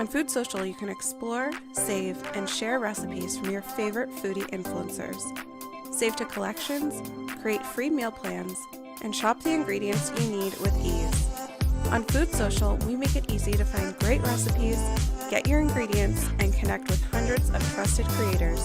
On Food Social, you can explore, save, and share recipes from your favorite foodie influencers. Save to collections, create free meal plans, and shop the ingredients you need with ease. On Food Social, we make it easy to find great recipes, get your ingredients, and connect with hundreds of trusted creators.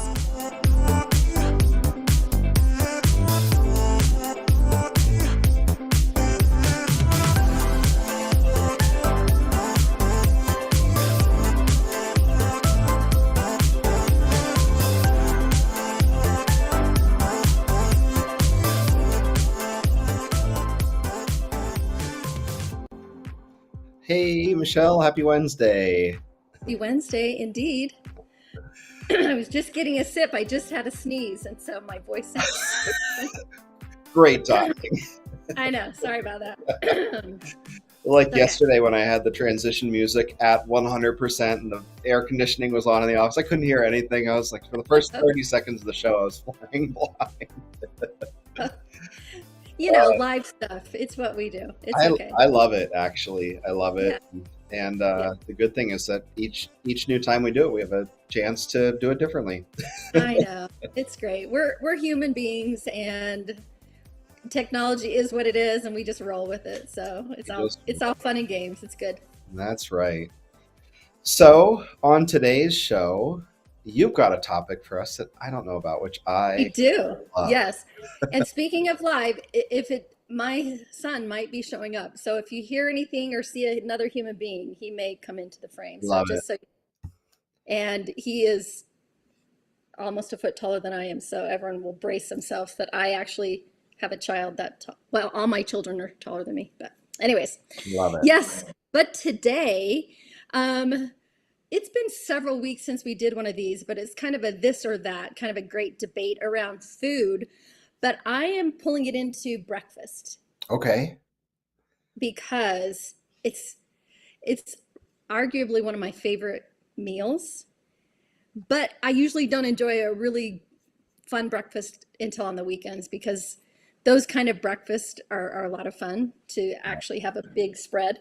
Hey, Michelle, happy Wednesday. Happy Wednesday, indeed. I was just getting a sip. I just had a sneeze, and so my voice sounds Great talking. I know. Sorry about that. Like Okay. yesterday when I had the transition music at 100% and the air conditioning was on in the office, I couldn't hear anything. I was like, for the first 30 seconds of the show, I was flying blind. Live stuff. It's what we do. It's okay. I love it, actually. I love it. Yeah. And Yeah. the good thing is that each new time we do it, we have a chance to do it differently. I know. It's great. We're human beings, and technology is what it is, and we just roll with it. So it's all fun and games. It's good. That's right. So, on today's show, you've got a topic for us that I don't know about, which We I do. love. Yes. And speaking of live, my son might be showing up. So if you hear anything or see another human being, he may come into the frame. So Love it. just so, and he is almost a foot taller than I am. So everyone will brace themselves that I actually have a child that tall. Well, all my children are taller than me. But anyways, Love it. yes. But today, it's been several weeks since we did one of these, but it's kind of a this or that, kind of a great debate around food. But I am pulling it into breakfast Okay. because it's arguably one of my favorite meals. But I usually don't enjoy a really fun breakfast until on the weekends, because those kind of breakfasts are a lot of fun to actually have a big spread.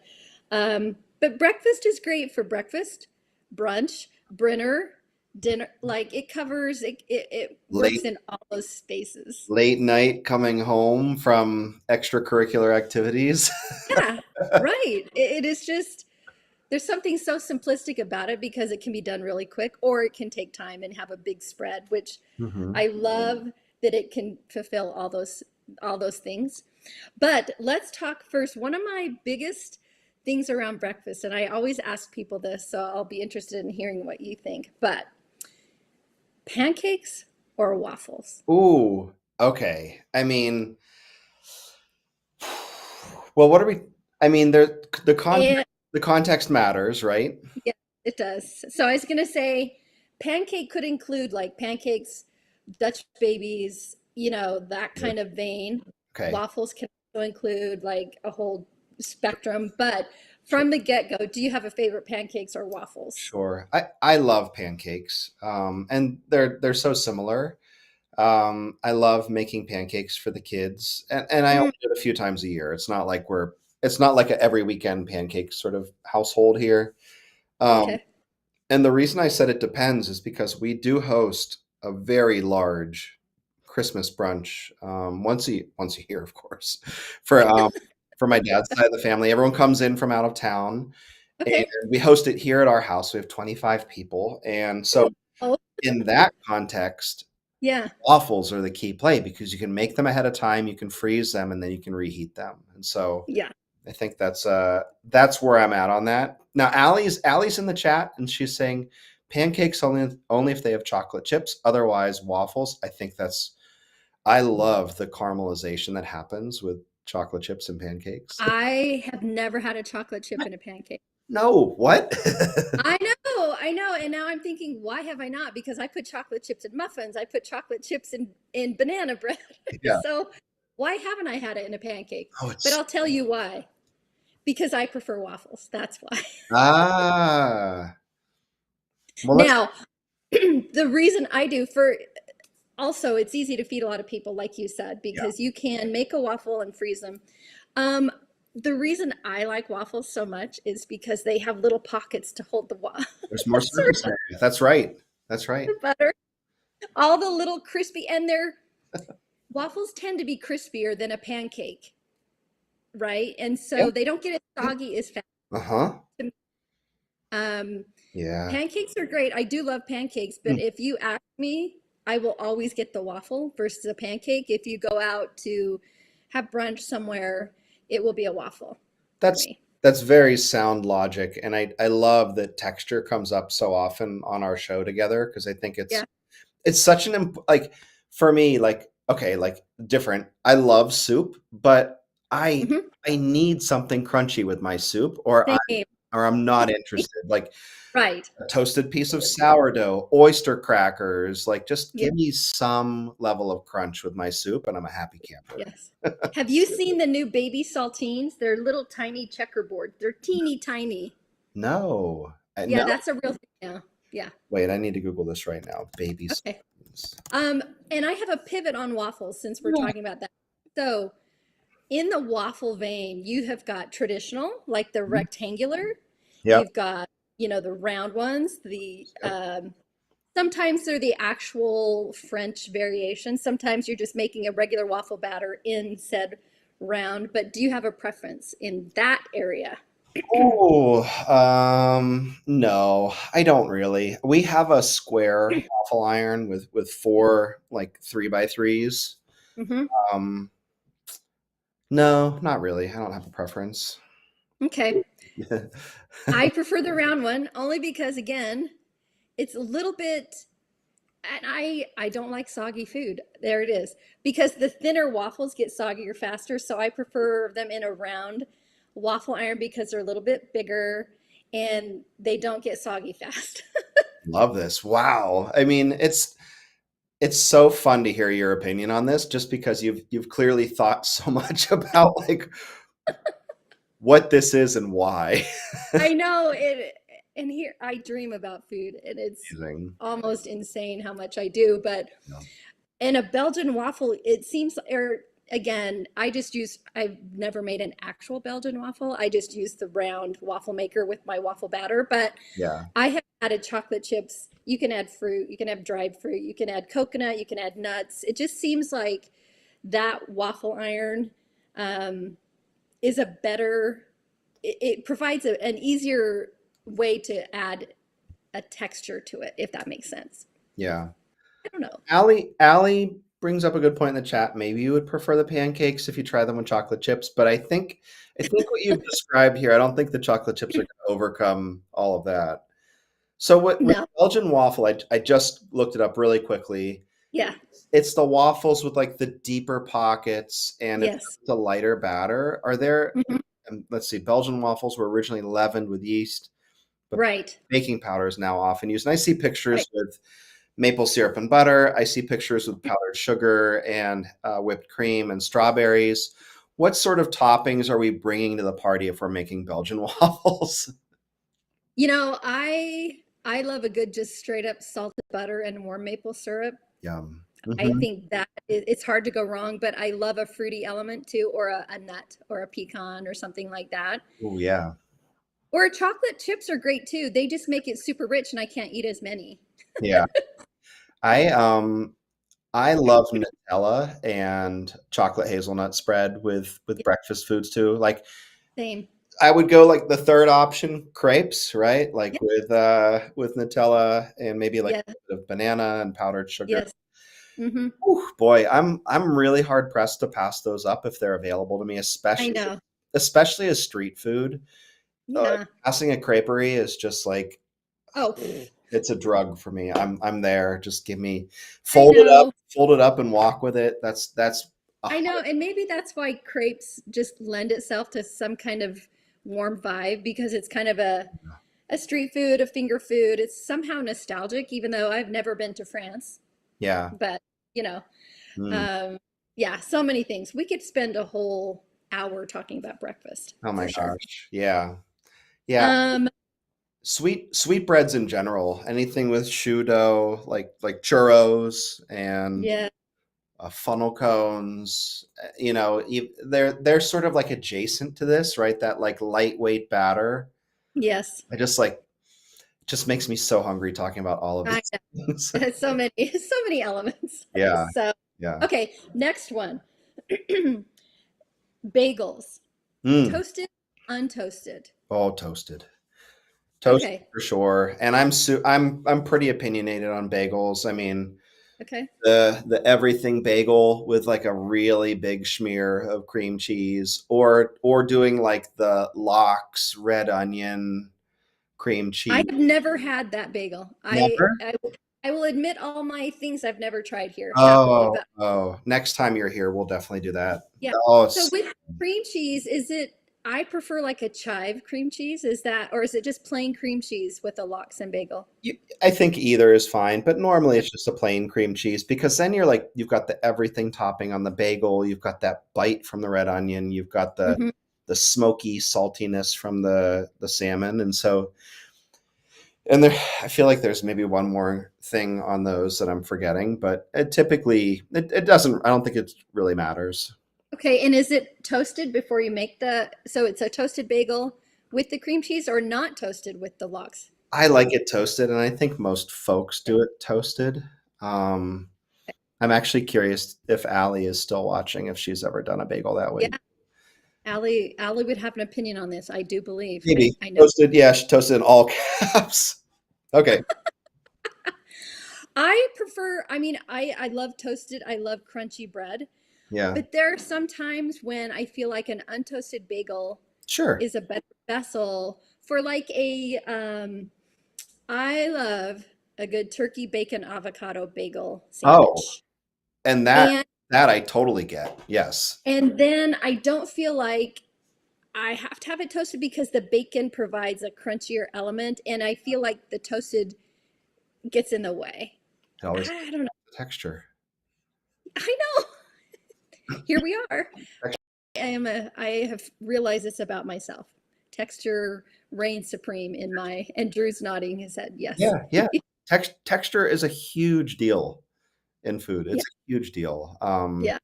But breakfast is great for breakfast, brunch, dinner. Like it covers it works Late in all those spaces. late night coming home from extracurricular activities. Yeah, right. It is just, there's something so simplistic about it because it can be done really quick, or it can take time and have a big spread, which hmm I love that it can fulfill all those things. But let's talk first. One of my biggest things around breakfast, and I always ask people this, so I'll be interested in hearing what you think. But pancakes or waffles? Ooh, okay. I mean, well, what are we? I mean, And the context matters, right? yeah, it does. So I was gonna say pancake could include like pancakes, Dutch babies, that Sure. kind of vein. Okay, Waffles can also include like a whole spectrum. But sure, from the get-go, do you have a favorite, pancakes or waffles? sure. I love pancakes, and they're so similar. I love making pancakes for the kids, and I only Mm, do it a few times a year. It's not like a every weekend pancake sort of household here. Um, okay. and the reason I said it depends is because we do host a very large Christmas brunch once a year, of course, for um, for my dad's side of the family. Everyone comes in from out of town, and Okay. we host it here at our house. We have 25 people, and so Oh, in that context, yeah. waffles are the key play because you can make them ahead of time, you can freeze them, and then you can reheat them. And so Yeah. I think that's where I'm at on that. Now Allie's in the chat and she's saying pancakes only if they have chocolate chips, otherwise waffles. I love the caramelization that happens with chocolate chips and pancakes. I have never had a chocolate chip in a pancake. No, what? I know. And now I'm thinking, why have I not? Because I put chocolate chips in muffins. I put chocolate chips in banana bread. Yeah. So why haven't I had it in a pancake? Oh, But it's I'll tell you why. Because I prefer waffles. That's why. ah. Well, let's Now, the reason I do for also, it's easy to feed a lot of people, like you said, yeah. because you can make a waffle and freeze them. Um, the reason I like waffles so much is because they have little pockets to hold the There's more surface area. That's right. That's right. butter. All the little crispy, and their waffles tend to be crispier than a pancake, right? And Yeah. so they don't get as soggy as fast. Uh-huh. Um, Yeah. Pancakes are great. I do love pancakes, but Mm. if you ask me, I will always get the waffle versus a pancake. If you go out to have brunch somewhere, it will be a waffle for That's me. that's very sound logic, and I love that texture comes up so often on our show together because I think Yeah. it's such an like for me like okay like different. I love soup, but I Mhm. I need something crunchy with my soup, or Same. I'm not interested. Like Right. a toasted piece of sourdough, oyster crackers, like just Yeah. give me some level of crunch with my soup, and I'm a happy camper. Yes. Have you seen the new baby saltines? They're little tiny checkerboard. They're teeny tiny. No, Yeah, no. that's a real thing now. Yeah. Wait, I need to Google this right now. Baby Okay. spoons. And I have a pivot on waffles since we're talking about that. So in the waffle vein, you have got traditional, like the rectangular. Yep. You've got, the round ones. The Yep. sometimes they're the actual French variation. Sometimes you're just making a regular waffle batter in said round. But do you have a preference in that area? Oh, no, I don't really. We have a square waffle iron with four like 3x3s. Hmm. Um, no, not really. I don't have a preference. Okay. I prefer the round one only because, again, it's a little bit, and I don't like soggy food. There it is. Because the thinner waffles get soggier faster, so I prefer them in a round waffle iron because they're a little bit bigger and they don't get soggy fast. Love this. Wow. I mean, it's so fun to hear your opinion on this just because you've clearly thought so much about like what this is and why. I know it, and here I dream about food, and it's Amazing. almost insane how much I do. But Yeah. in a Belgian waffle, it seems, or again, I've never made an actual Belgian waffle. I just use the round waffle maker with my waffle batter. But Yeah. I have added chocolate chips. You can add fruit, you can have dried fruit, you can add coconut, you can add nuts. It just seems like that waffle iron um, is a better, it provides an easier way to add a texture to it, if that makes sense. Yeah. I don't know. Allie brings up a good point in the chat. Maybe you would prefer the pancakes if you try them with chocolate chips, but I think what you've described here, I don't think the chocolate chips are going to overcome all of that. So with No. Belgian waffle, I just looked it up really quickly. Yeah. It's the waffles with like the deeper pockets and Yes. it's a lighter batter. Are there, Mhm. let's see, Belgian waffles were originally leavened with yeast, but Right. baking powder is now often used. And I see pictures Right. with maple syrup and butter. I see pictures with powdered sugar and whipped cream and strawberries. What sort of toppings are we bringing to the party if we're making Belgian waffles? I love a good just straight up salted butter and warm maple syrup. Yum. I Hmm. think that it's hard to go wrong, but I love a fruity element too, or a nut or a pecan or something like that. Oh yeah. Or chocolate chips are great too. They just make it super rich and I can't eat as many. Yeah. I I love Nutella and chocolate hazelnut spread with Yeah, breakfast foods too. Like same. I would go like the third option, crepes, right? Like Yeah. with Nutella and maybe like Yeah. a bit of banana and powdered sugar. Yes. Hmm. Whew, boy, I'm really hard pressed to pass those up if they're available to me, I especially know. especially as street food. Yeah. Passing a creperie is just like Oh, it's a drug for me. I'm there. Just give me I know. fold it up and walk with it. That's a I know. And maybe that's why crepes just lend itself to some kind of warm vibe because it's kind of a street food, a finger food. It's somehow nostalgic, even though I've never been to France. yeah. But, you know, Mm. um, yeah, so many things. We could spend a whole hour talking about breakfast Oh my for sure. gosh. Yeah. Yeah. Um, Sweetbreads in general. Anything with shoe dough, like churros and yeah, funnel cones. They're sort of like adjacent to this, right? That like lightweight batter. Yes. I just like just makes me so hungry talking about all of I these things. know. So many, so many elements. Yeah, So, yeah. okay, next one. Bagels, Mm. toasted, untoasted. Oh, toasted. Toasted Okay, for sure. And I'm pretty opinionated on bagels. I mean, okay. the everything bagel with like a really big smear of cream cheese, or doing like the lox red onion cream I cheese. have never had that bagel. Never? I will admit all my things I've never tried here happily, Oh, but oh. Next time you're here, we'll definitely do that. yeah. Oh, So with cream cheese, is it, I prefer like a chive cream cheese. Is that, or is it just plain cream cheese with a lox and bagel? I think either is fine, but normally it's just a plain cream cheese because then you've got the everything topping on the bagel, you've got that bite from the red onion, you've got Hmm. the smoky saltiness from the salmon, and there I feel like there's maybe one more thing on those that I'm forgetting, but it doesn't. I don't think it really matters. Okay, and is it toasted before you make the, so it's a toasted bagel with the cream cheese or not toasted with the lox? I like it toasted, and I think most folks do it toasted. Um, I'm actually curious if Allie is still watching, if she's ever done a bagel that way. Yeah, Allie would have an opinion on this, I do believe. Maybe I know. toasted. Yeah, she toasted in all caps. Okay. I prefer, I mean, I love toasted, I love crunchy bread, Yeah. but there are some times when I feel like an untoasted bagel Sure. is a better vessel for like I love a good turkey bacon avocado bagel Oh, sandwich. and And that I totally get. Yes. then I don't feel like I have to have it toasted because the bacon provides a crunchier element and I feel like the toasted gets in the way. It always I don't know. texture. I know. Here we are. I have realized this about myself. Texture reigns supreme in my, and Drew's nodding his head. Yes. Yeah, yeah. Texture is a huge deal in food. Yeah. It's a huge deal. Yeah.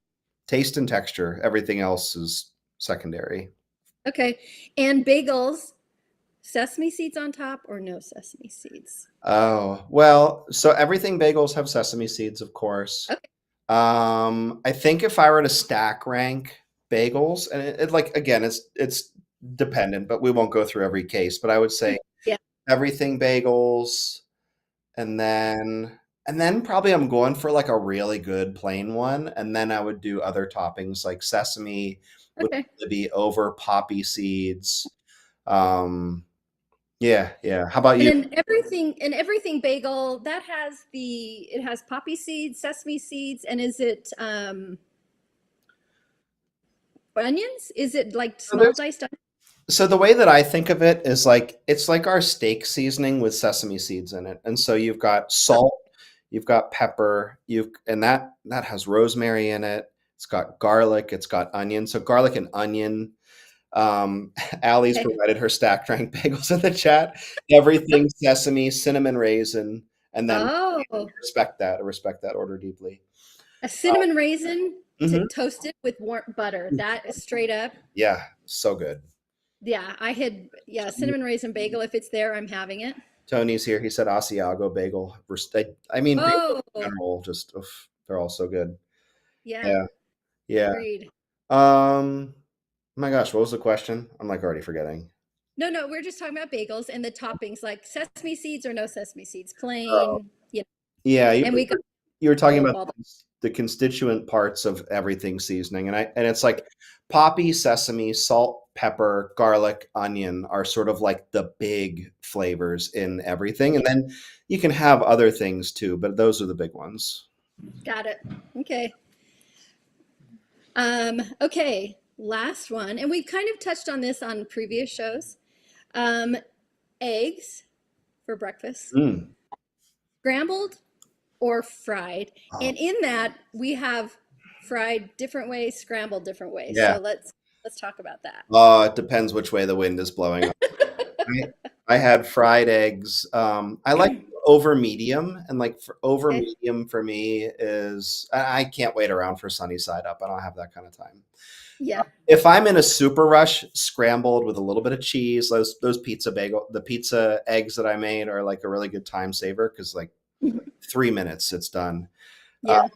Taste and texture. Everything else is secondary. Okay. And bagels, sesame seeds on top or no sesame seeds? Oh, well, so everything bagels have sesame seeds, of course. Okay. I think if I were to stack rank bagels, and it like again, it's dependent, but we won't go through every case. But I would say Yeah. everything bagels, and then probably I'm going for like a really good plain one, and then I would do other toppings like sesame would Okay. be over poppy seeds. Yeah, yeah. How about And you? in everything bagel, that has it has poppy seeds, sesame seeds, and is it onions? Is it like So small there's diced onions? So the way that I think of it is like it's like our steak seasoning with sesame seeds in it. And so you've got salt, you've got pepper, and that has rosemary in it. It's got garlic, it's got onion. So garlic and onion. Allie's Okay. provided her stacked rank bagels in the chat. Everything sesame, cinnamon raisin, and then Oh, I respect that order deeply. a cinnamon raisin Mhm. toasted with warm butter. That is straight up. Yeah, so good. Yeah, yeah, cinnamon raisin bagel. If it's there, I'm having it. Tony's here. He said Asiago bagel. I mean, bagels Oh, in general, just they're all so good. yeah, Yeah, yeah. agreed. My gosh, what was the question? I'm like already forgetting. No, no, we're just talking about bagels and the toppings, like sesame seeds or no sesame seeds, Oh, plain, yeah, and we got you were talking about all the constituent parts of everything seasoning, and it's like poppy, sesame, salt, pepper, garlic, onion are sort of like the big flavors in everything, and then you can have other things too, but those are the big ones. got it. Okay. Okay, last one, and we've kind of touched on this on previous shows. Eggs for breakfast, Mm. scrambled or fried. Oh, And in that, we have fried different ways, scrambled different ways. yeah. So let's talk about that. It depends which way the wind is blowing. I had fried eggs. I like over medium, and like for over Okay. medium for me is I can't wait around for sunny side up. I don't have that kind of time. Yeah. If I'm in a super rush, scrambled with a little bit of cheese, those the pizza eggs that I made are like a really good time saver because like Mhm. 3 minutes it's done. Yeah.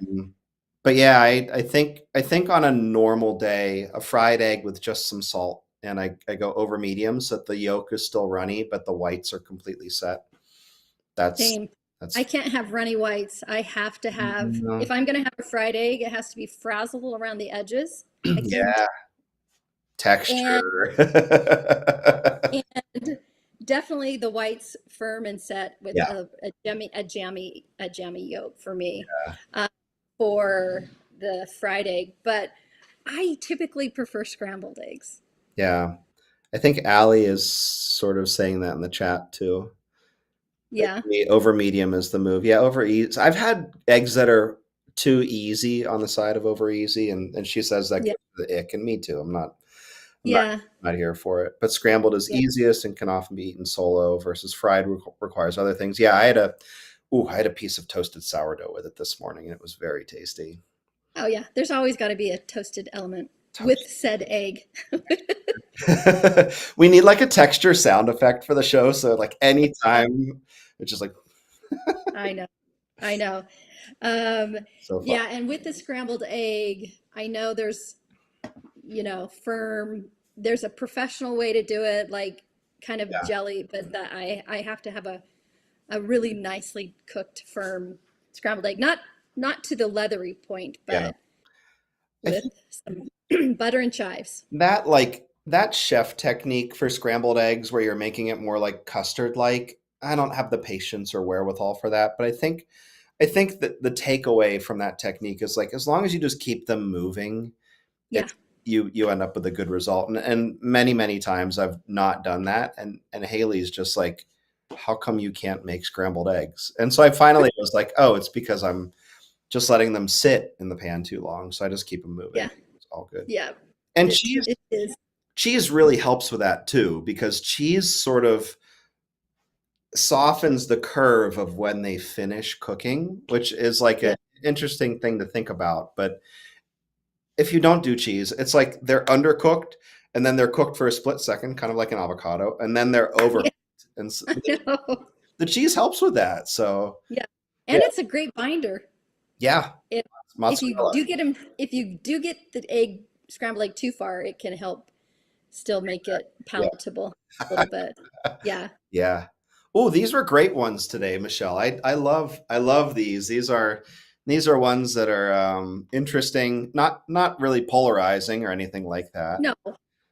But yeah, I think on a normal day, a fried egg with just some salt, and I go over medium so that the yolk is still runny, but the whites are completely set. That's Same. that's I can't have runny whites. I have to have, if I'm going to have a fried egg, it has to be frazzled around the edges. I can't. yeah, And, texture. and definitely the whites firm and set with Yeah, a jammy yolk for me, for the fried egg. But I typically prefer scrambled eggs. yeah. I think Allie is sort of saying that in the chat too. Yeah. Over medium is the move. Yeah, over easy. I've had eggs that are too easy on the side of over easy, and she says that Yeah. gives the ick, and me too. I'm not Yeah. not here for it. But scrambled is Yeah. easiest and can often be eaten solo versus fried requires other things. Yeah, I had a piece of toasted sourdough with it this morning, and it was very tasty. Oh, yeah. There's always got to be a toasted element with said egg. We need like a texture sound effect for the show, so like anytime it's just like I know. I know. Um, so fun. yeah, and with the scrambled egg, I know there's, firm, there's a professional way to do it, like kind of Yeah. jelly, but that I have to have a really nicely cooked, firm scrambled egg. Not to the leathery point, Yeah. but I with think some butter and chives. that chef technique for scrambled eggs where you're making it more like custard like, I don't have the patience or wherewithal for that, but I think that the takeaway from that technique is like as long as you just keep them moving, Yeah. it's you end up with a good result. And many times I've not done that, and Haley's just like, how come you can't make scrambled eggs? And so I finally was like, oh, it's because I'm just letting them sit in the pan too long. So I just keep them moving. Yeah. It's all good. Yeah. And It, it is. cheese really helps with that too, because cheese sort of softens the curve of when they finish cooking, which is like Yeah. an interesting thing to think about. But if you don't do cheese, it's like they're undercooked and then they're cooked for a split second, kind of like an avocado, and then they're overcooked. And I know. the cheese helps with that. So Yeah. yeah, And it's a great binder. yeah, If if you mozzarella. do get them, if you do get the egg scrambled egg too far, it can help still make it Yeah, palatable a little bit. Yeah. yeah. Oh, these were great ones today, Michelle. I love these. These are ones that are interesting, not really polarizing or anything like that. No,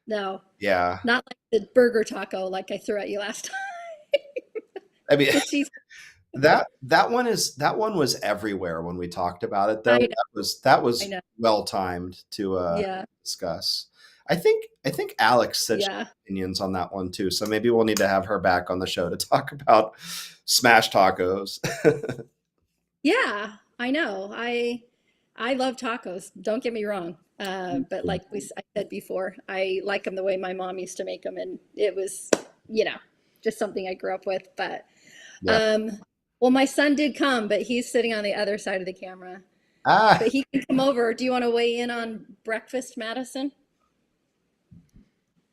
no, Yeah, not like the burger taco like I threw at you last time. I mean The cheese. that one was everywhere when we talked about it, though. I know. That was I know. well timed to Yeah. discuss. I think Alex said she had Yeah. opinions on that one too, so maybe we'll need to have her back on the show to talk about smash tacos. Yeah. I know. I love tacos. Don't get me wrong. But like I said before, I like them the way my mom used to make them, and it was, you know, just something I grew up with. But Yeah. well, my son did come, but he's sitting on the other side of the camera. Ah, But he can come over. Do you want to weigh in on breakfast, Madison?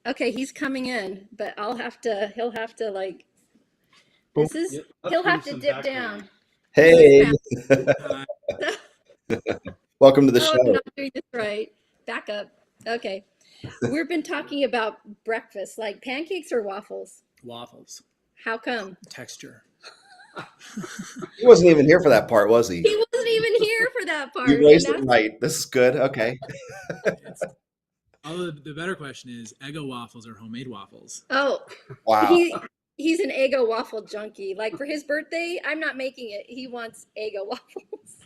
Okay, he's coming in, but he'll have to like, this is, Yep. he'll have to Some dip background. down. hey, Uh, welcome to the Oh, I'm show. not doing this right. Back up. Okay. We've been talking about breakfast, like pancakes or waffles. waffles, How come? texture. He wasn't even here for that part, was he? He wasn't even here for that part. You And raised it that's, right. This is good. Okay. It's, although the better question is Eggo waffles or homemade waffles. oh, Wow. he's an Eggo waffle junkie. Like for his birthday, I'm not making it. He wants Eggo waffles.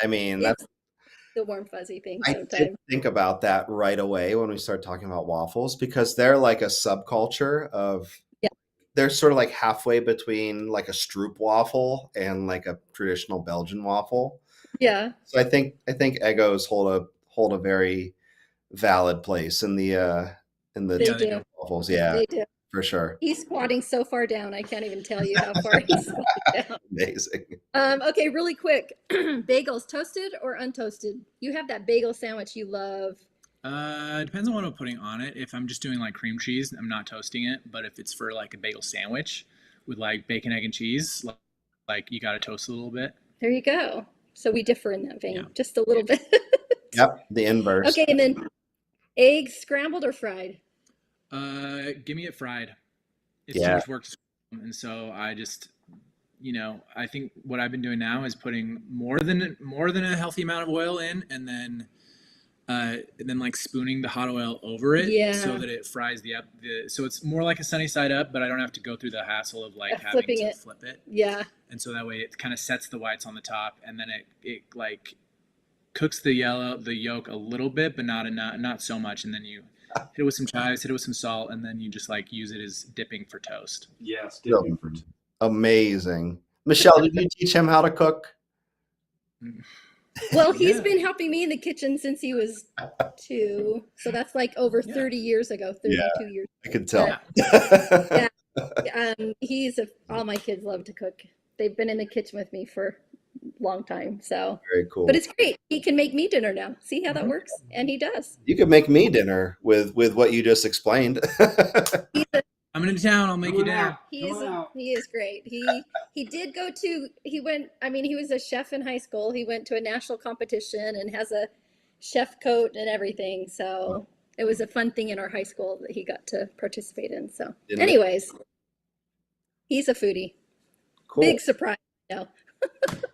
I mean, that's It's the warm fuzzy thing I did sometimes. think about that right away when we started talking about waffles because they're like a subculture of Yeah. they're sort of like halfway between like a Stroop waffle and like a traditional Belgian waffle. Yeah, So I think Eggos hold a very valid place in the they Yeah, they do. do. waffles. Yeah. They do. for sure. He's squatting so far down. I can't even tell you how far he's squatting down. Amazing. Okay, really quick. Bagels, toasted or untoasted? You have that bagel sandwich you love. It depends on what I'm putting on it. If I'm just doing like cream cheese, I'm not toasting it. But if it's for like a bagel sandwich with like bacon, egg, and cheese, like you got to toast a little bit. There you go. So we differ in that vein, Yeah. just a little bit. Yep, the inverse. Okay, and then eggs, scrambled or fried? Give me it fried. It's Yeah. too much work to scramble, and so I just, I think what I've been doing now is putting more than a healthy amount of oil in, and then like spooning the hot oil over it, Yeah. so that it fries so it's more like a sunny side up, but I don't have to go through the hassle of like having flipping to it. flip it, Yeah. and so that way it kind of sets the whites on the top, and then it like cooks the yolk a little bit, but not so much, and then you hit it with some chives, hit it with some salt, and then you just like use it as dipping for toast. Yes, Real dipping for Amazing. Michelle, did you teach him how to cook? Well, he's Yeah. been helping me in the kitchen since he was 2. So that's like over 30 years ago, 32 years. I could tell. All my kids love to cook. They've been in the kitchen with me for a long time. So, Very cool. but it's great. He can make me dinner now. See how that Mm-hmm. works? And he does. You could make me dinner with what you just explained. I'm into town. I'll make you dinner. He is great. He did go to, he was a chef in high school. He went to a national competition and has a chef coat and everything. So it was a fun thing in our high school that he got to participate in. So anyways, he's a foodie. Cool. Big surprise. No.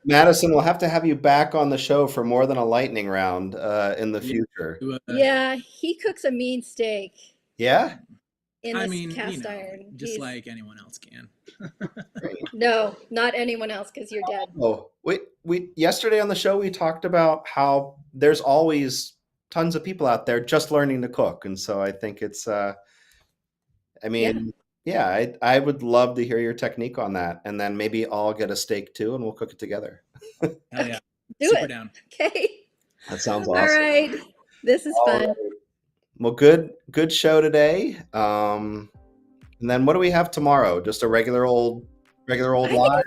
Madison, we'll have to have you back on the show for more than a lightning round in the future. Yeah, he cooks a mean steak Yeah? in this cast iron. Just like anyone else can. No, not anyone else, because you're dead. Oh, we yesterday on the show we talked about how there's always tons of people out there just learning to cook, and so I think it's I would love to hear your technique on that, and then maybe I'll get a steak too, and we'll cook it together. Hell yeah. Do Super it. down. Okay. That sounds awesome. All right. This is All fun. right. Well, good show today. And then what do we have tomorrow? Just a regular old live?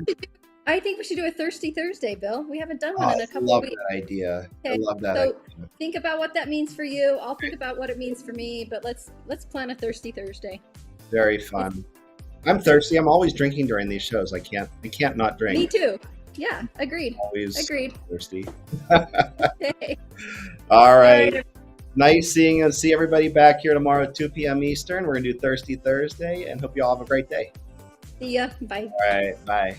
I think we should do a Thirsty Thursday, Bill. We haven't done one in a I couple love of weeks. that idea. I Okay, love that so idea. think about what that means for you. I'll think about what it means for me, but let's plan a Thirsty Thursday. Very fun. I'm thirsty. I'm always drinking during these shows. I can't not drink. Me too. Yeah, agreed. Always Agreed. thirsty. Okay. All right. Nice see everybody back here tomorrow at 2 p.m. Eastern. We're going to do Thirsty Thursday, and hope you all have a great day. See ya. Bye. All right. Bye.